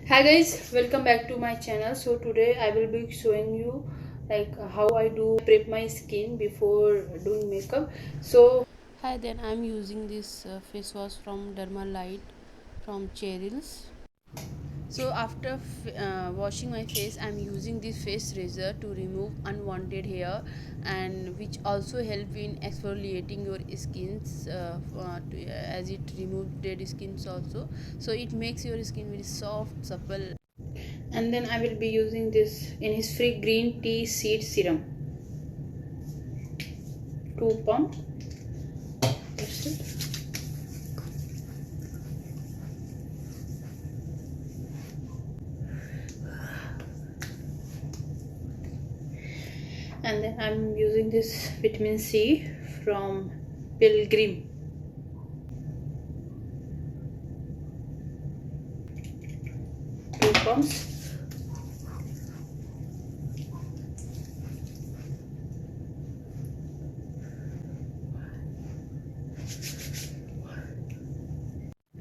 Hi guys, welcome back to my channel. So today I will be showing you like how I do prep my skin before doing makeup. So Hi, then I'm using this face wash from Dermalite from Cheryl's. So after washing my face, I'm using this face razor to remove unwanted hair, and which also help in exfoliating your skins as it removes dead skins also. So it makes your skin very soft, supple. and then I will be using this Innisfree green tea seed serum. 2 pump. That's it. And then I'm using this vitamin C from Pilgrim. 2 pumps.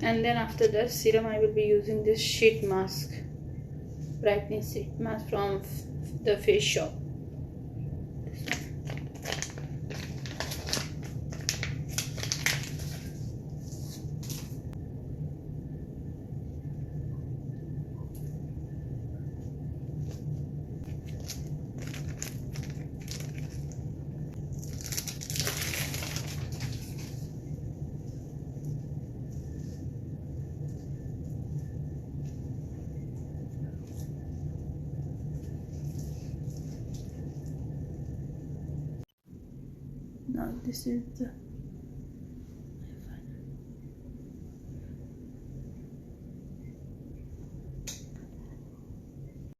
And then after that serum I will be using this sheet mask, brightening sheet mask from the Face Shop. Now this is the